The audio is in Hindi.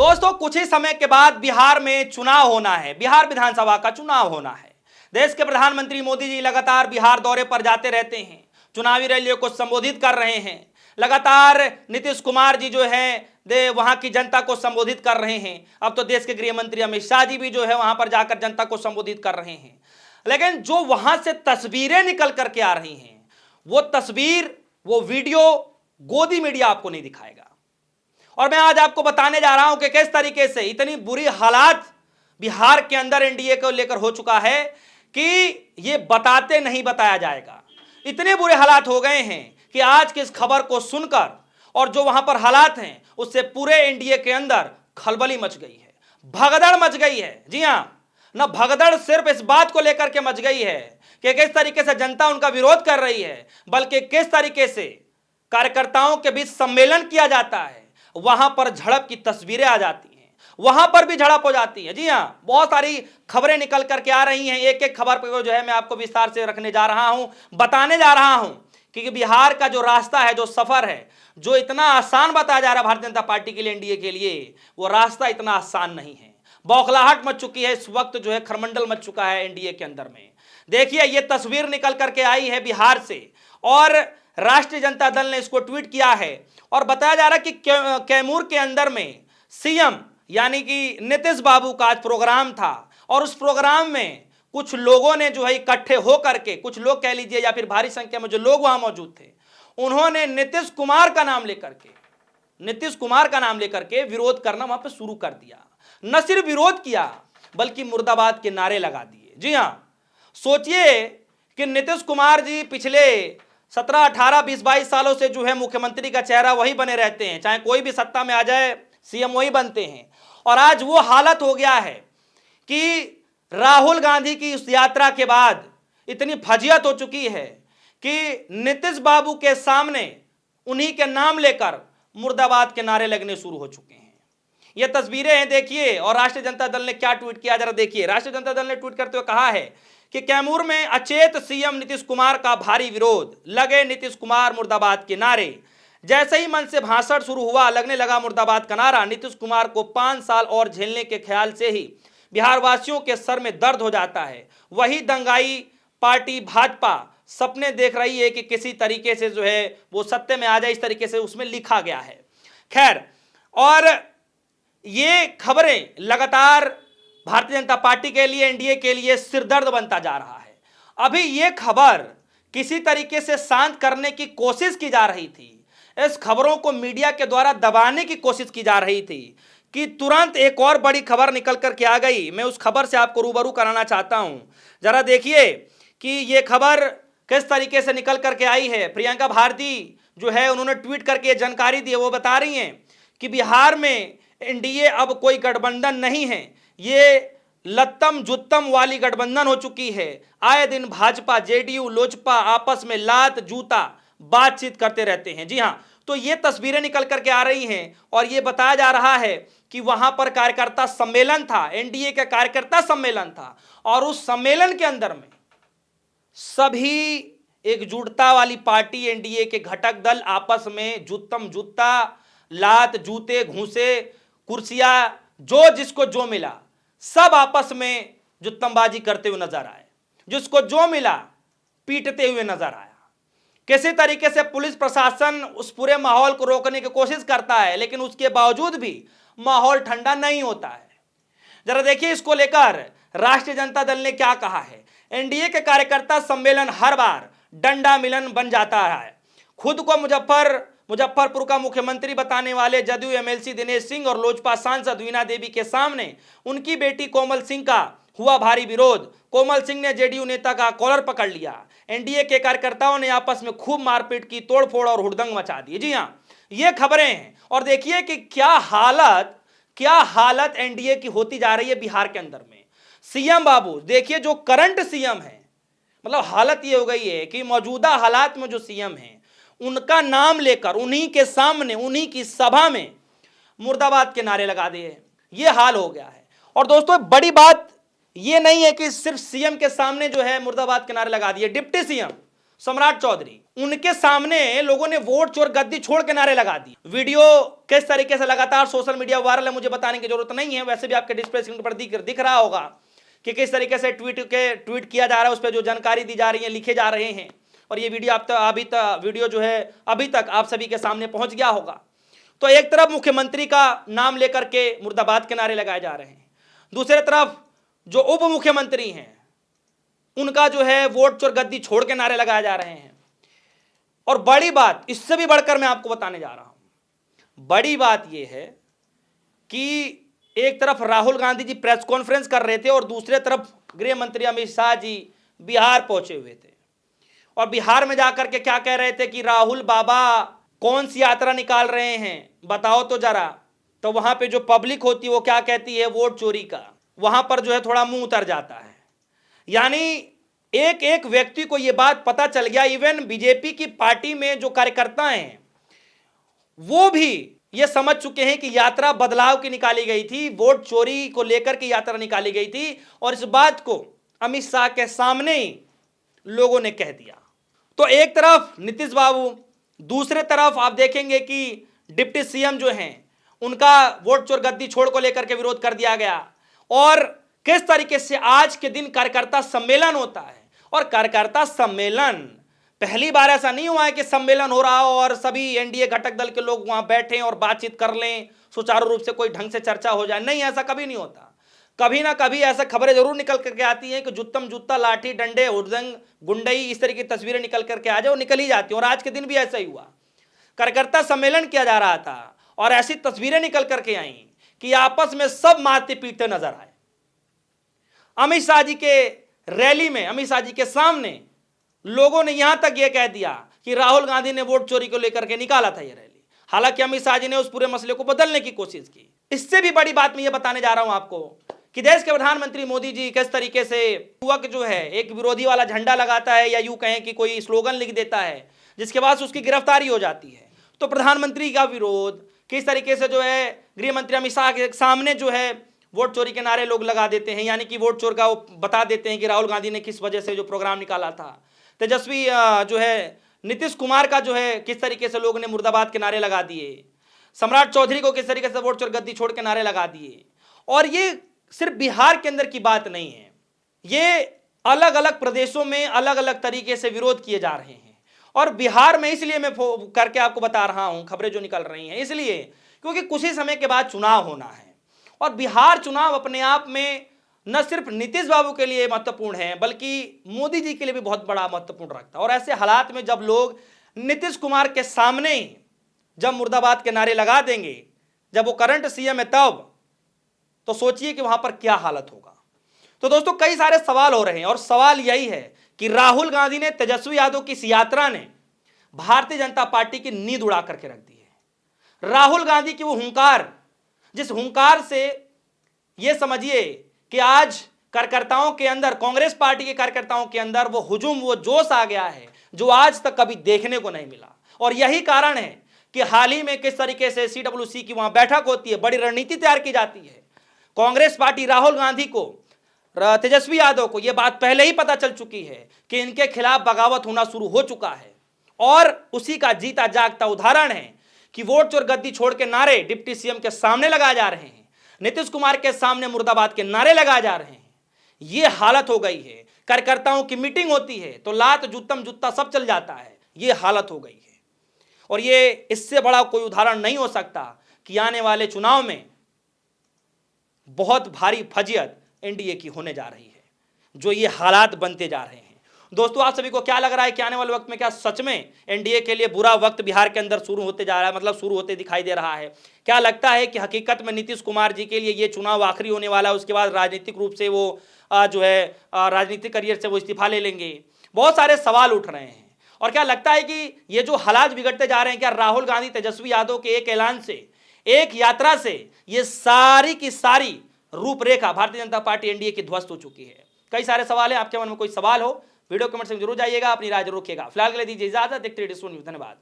दोस्तों, कुछ ही समय के बाद बिहार में चुनाव होना है, बिहार विधानसभा का चुनाव होना है। देश के प्रधानमंत्री मोदी जी लगातार बिहार दौरे पर जाते रहते हैं, चुनावी रैलियों को संबोधित कर रहे हैं। लगातार नीतीश कुमार जी जो है वहां की जनता को संबोधित कर रहे हैं। अब तो देश के गृह मंत्री अमित शाह जी भी जो है वहां पर जाकर जनता को संबोधित कर रहे हैं। लेकिन जो वहां से तस्वीरें निकल करके आ रही हैं, वो तस्वीर, वो वीडियो गोदी मीडिया आपको नहीं दिखाएगा। और मैं आज आपको बताने जा रहा हूं कि किस तरीके से इतनी बुरी हालात बिहार के अंदर एनडीए को लेकर हो चुका है कि ये बताते नहीं बताया जाएगा। इतने बुरे हालात हो गए हैं कि आज की इस खबर को सुनकर और जो वहां पर हालात हैं उससे पूरे एनडीए के अंदर खलबली मच गई है, भगदड़ मच गई है। जी हां, न भगदड़ सिर्फ इस बात को लेकर के मच गई है कि किस तरीके से जनता उनका विरोध कर रही है, बल्कि किस तरीके से कार्यकर्ताओं के बीच सम्मेलन किया जाता है, वहां पर झड़प की तस्वीरें आ जाती हैं, वहां पर भी झड़प हो जाती है। जी हां, बहुत सारी खबरें निकल करके आ रही हैं। एक एक खबर पर जो है मैं आपको विस्तार से रखने जा रहा हूं, बताने जा रहा हूं कि बिहार का जो रास्ता है, जो सफर है, जो इतना आसान बताया जा रहा है भारतीय जनता पार्टी के लिए, एनडीए के लिए, वो रास्ता इतना आसान नहीं है। बौखलाहट मच चुकी है, इस वक्त जो है खरमंडल मच चुका है एनडीए के अंदर में। देखिए, ये तस्वीर निकल करके आई है बिहार से और राष्ट्रीय जनता दल ने इसको ट्वीट किया है और बताया जा रहा है कि कैमूर के अंदर में सीएम यानी कि नीतीश बाबू का आज प्रोग्राम था और उस प्रोग्राम में कुछ लोगों ने जो है इकट्ठे होकर के, कुछ लोग कह लीजिए या फिर भारी संख्या में जो लोग वहां मौजूद थे, उन्होंने नीतीश कुमार का नाम लेकर के विरोध करना वहां पर शुरू कर दिया। न सिर्फ विरोध किया बल्कि मुर्दाबाद के नारे लगा दिए। जी हां, सोचिए कि नीतीश कुमार जी पिछले 17, 18, 20, 22 सालों से जो है मुख्यमंत्री का चेहरा वही बने रहते हैं, चाहे कोई भी सत्ता में आ जाए सीएम वही बनते हैं। और आज वो हालत हो गया है कि राहुल गांधी की उस यात्रा के बाद इतनी फजियत हो चुकी है कि नीतीश बाबू के सामने उन्हीं के नाम लेकर मुर्दाबाद के नारे लगने शुरू हो चुके हैं। ये तस्वीरें हैं, देखिए। और राष्ट्रीय जनता दल ने क्या ट्वीट किया, जरा देखिए। राष्ट्रीय जनता दल ने ट्वीट करते हुए कहा है कि कैमूर में अचेत सीएम नीतीश कुमार का भारी विरोध, लगे नीतीश कुमार मुर्दाबाद के नारे। जैसे ही मन से भाषण शुरू हुआ, लगने लगा मुर्दाबाद का नारा। नीतीश कुमार को 5 साल और झेलने के ख्याल से ही बिहार वासियों के सर में दर्द हो जाता है। वही दंगाई पार्टी भाजपा सपने देख रही है कि किसी तरीके से जो है वो सत्ते में आ जाए, इस तरीके से उसमें लिखा गया है। खैर, और ये खबरें लगातार भारतीय जनता पार्टी के लिए, एनडीए के लिए सिरदर्द बनता जा रहा है। अभी ये खबर किसी तरीके से शांत करने की कोशिश की जा रही थी, इस खबरों को मीडिया के द्वारा दबाने की कोशिश की जा रही थी कि तुरंत एक और बड़ी खबर निकल करके आ गई। मैं उस खबर से आपको रूबरू कराना चाहता हूं। जरा देखिए कि ये खबर किस तरीके से निकल करके आई है। प्रियंका भारती जो है उन्होंने ट्वीट करके जानकारी दी है। वो बता रही हैं कि बिहार में एनडीए अब कोई गठबंधन नहीं है, ये लत्तम जुत्तम वाली गठबंधन हो चुकी है। आए दिन भाजपा, जेडीयू, लोजपा आपस में लात जूता बातचीत करते रहते हैं। जी हां, तो ये तस्वीरें निकल करके आ रही हैं और ये बताया जा रहा है कि वहां पर कार्यकर्ता सम्मेलन था, एनडीए का कार्यकर्ता सम्मेलन था और उस सम्मेलन के अंदर में सभी एकजुटता वाली पार्टी, एनडीए के घटक दल आपस में जुत्तम जुत्ता, लात जूते, घूंसे, कुर्सियां, जो जिसको जो मिला सब आपस में जुत्तमबाजी करते हुए नजर आए। जिसको जो मिला पीटते हुए नजर आया। किसी तरीके से पुलिस प्रशासन उस पूरे माहौल को रोकने की कोशिश करता है, लेकिन उसके बावजूद भी माहौल ठंडा नहीं होता है। जरा देखिए इसको लेकर राष्ट्रीय जनता दल ने क्या कहा है। एनडीए के कार्यकर्ता सम्मेलन हर बार डंडा मिलन बन जाता है। खुद को मुजफ्फरपुर का मुख्यमंत्री बताने वाले जदयू एमएलसी दिनेश सिंह और लोजपा सांसद वीणा देवी के सामने उनकी बेटी कोमल सिंह का हुआ भारी विरोध। कोमल सिंह ने जेडीयू नेता का कॉलर पकड़ लिया। एनडीए के कार्यकर्ताओं ने आपस में खूब मारपीट की, तोड़फोड़ और हुड़दंग मचा दी। जी हां, ये खबरें हैं और देखिए कि क्या हालत एनडीए की होती जा रही है बिहार के अंदर में। सीएम बाबू देखिए, जो करंट सीएम है, मतलब हालत ये हो गई है कि मौजूदा हालात में जो सीएम है उनका नाम लेकर उन्हीं के सामने, उन्हीं की सभा में मुर्दाबाद के नारे लगा दिए। ये हाल हो गया है। और दोस्तों, बड़ी बात ये नहीं है कि सिर्फ सीएम के सामने जो है मुर्दाबाद के नारे लगा दिए। डिप्टी सीएम सम्राट चौधरी, उनके सामने लोगों ने वोट चोर गद्दी छोड़ के नारे लगा दी। वीडियो किस तरीके से लगातार सोशल मीडिया वायरल है मुझे बताने की जरूरत नहीं है, वैसे भी आपके डिस्प्ले स्क्रीन पर दिख रहा होगा कि किस तरीके से ट्वीट किया जा रहा है, उस पर जो जानकारी दी जा रही है, लिखे जा रहे हैं। और ये वीडियो वीडियो जो है अभी तक आप सभी के सामने पहुंच गया होगा। तो एक तरफ मुख्यमंत्री का नाम लेकर के मुर्दाबाद के नारे लगाए जा रहे हैं, दूसरे तरफ जो उप मुख्यमंत्री हैं उनका जो है वोट चोर गद्दी छोड़ के नारे लगाए जा रहे हैं। और बड़ी बात, इससे भी बढ़कर मैं आपको बताने जा रहा हूं, बड़ी बात यह है कि एक तरफ राहुल गांधी जी प्रेस कॉन्फ्रेंस कर रहे थे और दूसरे तरफ गृह मंत्री अमित शाह जी बिहार पहुंचे हुए थे। और बिहार में जाकर के क्या कह रहे थे कि राहुल बाबा कौन सी यात्रा निकाल रहे हैं बताओ तो जरा। तो वहां पे जो पब्लिक होती है वो क्या कहती है, वोट चोरी का। वहां पर जो है थोड़ा मुंह उतर जाता है। यानी एक एक व्यक्ति को यह बात पता चल गया, इवन बीजेपी की पार्टी में जो कार्यकर्ता हैं वो भी ये समझ चुके हैं कि यात्रा बदलाव की निकाली गई थी, वोट चोरी को लेकर के यात्रा निकाली गई थी। और इस बात को अमित शाह के सामने ही लोगों ने कह दिया। तो एक तरफ नीतीश बाबू, दूसरे तरफ आप देखेंगे कि डिप्टी सीएम जो हैं उनका वोट चोर गद्दी छोड़ को लेकर के विरोध कर दिया गया। और किस तरीके से आज के दिन कार्यकर्ता सम्मेलन होता है, और कार्यकर्ता सम्मेलन पहली बार ऐसा नहीं हुआ है कि सम्मेलन हो रहा हो और सभी एनडीए घटक दल के लोग वहां बैठें और बातचीत कर लें, सुचारू रूप से कोई ढंग से चर्चा हो जाए। नहीं, ऐसा कभी नहीं होता। कभी ना कभी ऐसा खबरें जरूर निकल करके आती हैं कि जुत्तम जूता, लाठी डंडे, हुड़दंग, गुंडई, इस तरह की तस्वीरें निकल करके आ जाए, और निकल ही जाती हैं। और आज के दिन भी ऐसा ही हुआ, कार्यकर्ता सम्मेलन किया जा रहा था और ऐसी तस्वीरें निकल करके आई कि आपस में सब मारते पीटते नजर आए। अमित शाह जी के रैली में, अमित शाह जी के सामने लोगों ने यहां तक यह कह दिया कि राहुल गांधी ने वोट चोरी को लेकर के निकाला था यह रैली। हालांकि अमित शाह जी ने उस पूरे मसले को बदलने की कोशिश की। इससे भी बड़ी बात मैं ये बताने जा रहा हूं आपको कि देश के प्रधानमंत्री मोदी जी किस तरीके से युवक जो है एक विरोधी वाला झंडा लगाता है, या यूं कहें कि कोई स्लोगन लिख देता है जिसके बाद उसकी गिरफ्तारी हो जाती है। तो प्रधानमंत्री का विरोध किस तरीके से जो है गृह मंत्री अमित शाह के सामने जो है वोट चोरी के नारे लोग लगा देते हैं, यानी कि वोट चोर का वो बता देते हैं कि राहुल गांधी ने किस वजह से जो प्रोग्राम निकाला था। तेजस्वी जो है नीतीश कुमार का जो है किस तरीके से लोगों ने मुर्दाबाद के नारे लगा दिए, सम्राट चौधरी को किस तरीके से वोट चोर गद्दी छोड़ के नारे लगा दिए। और ये सिर्फ बिहार के अंदर की बात नहीं है, ये अलग अलग प्रदेशों में अलग अलग तरीके से विरोध किए जा रहे हैं। और बिहार में इसलिए मैं करके आपको बता रहा हूं, खबरें जो निकल रही हैं इसलिए क्योंकि कुछ ही समय के बाद चुनाव होना है। और बिहार चुनाव अपने आप में न सिर्फ नीतीश बाबू के लिए महत्वपूर्ण है बल्कि मोदी जी के लिए भी बहुत बड़ा महत्वपूर्ण रखता है। और ऐसे हालात में जब लोग नीतीश कुमार के सामने जब मुर्दाबाद के नारे लगा देंगे, जब वो करंट सीएम है तब, तो सोचिए कि वहां पर क्या हालत होगा। तो दोस्तों कई सारे सवाल हो रहे हैं और सवाल यही है कि राहुल गांधी ने, तेजस्वी यादव की इस यात्रा ने भारतीय जनता पार्टी की नींद उड़ा करके रख दी है। राहुल गांधी की वो हुंकार, जिस हुंकार से ये समझिए कि आज कार्यकर्ताओं के अंदर, कांग्रेस पार्टी के कार्यकर्ताओं के अंदर वो हुजूम, वो जोश आ गया है जो आज तक कभी देखने को नहीं मिला। और यही कारण है कि हाल ही में किस तरीके से सीडब्ल्यूसी की वहां बैठक होती है, बड़ी रणनीति तैयार की जाती है। कांग्रेस पार्टी राहुल गांधी को, तेजस्वी यादव को यह बात पहले ही पता चल चुकी है कि इनके खिलाफ बगावत होना शुरू हो चुका है। और उसी का जीता जागता उदाहरण है कि वोट चोर गद्दी छोड़ के नारे डिप्टी सीएम के सामने लगाए जा रहे हैं, नीतीश कुमार के सामने मुर्दाबाद के नारे लगाए जा रहे हैं। यह हालत हो गई है। कार्यकर्ताओं की मीटिंग होती है तो लात जूतम जूता सब चल जाता है। यह हालत हो गई है। और ये इससे बड़ा कोई उदाहरण नहीं हो सकता कि आने वाले चुनाव में बहुत भारी फजियत एनडीए की होने जा रही है, जो ये हालात बनते जा रहे हैं। दोस्तों आप सभी को क्या लग रहा है कि आने वाले वक्त में क्या सच में एनडीए के लिए बुरा वक्त बिहार के अंदर शुरू होते जा रहा है, मतलब शुरू होते दिखाई दे रहा है? क्या लगता है कि हकीकत में नीतीश कुमार जी के लिए ये चुनाव आखिरी होने वाला है, उसके बाद राजनीतिक रूप से वो जो है राजनीतिक करियर से वो इस्तीफा ले लेंगे? बहुत सारे सवाल उठ रहे हैं। और क्या लगता है कि ये जो हालात बिगड़ते जा रहे हैं, क्या राहुल गांधी, तेजस्वी यादव के एक ऐलान से, एक यात्रा से ये सारी की सारी रूपरेखा भारतीय जनता पार्टी एनडीए की ध्वस्त हो चुकी है? कई सारे सवाल हैं। आपके मन में कोई सवाल हो वीडियो कमेंट से जरूर जाइएगा, अपनी राय जरूर रखिएगा। फिलहाल के लिए दीजिए इजाजत। देखते रहिए डिस्कस न्यूज़। धन्यवाद।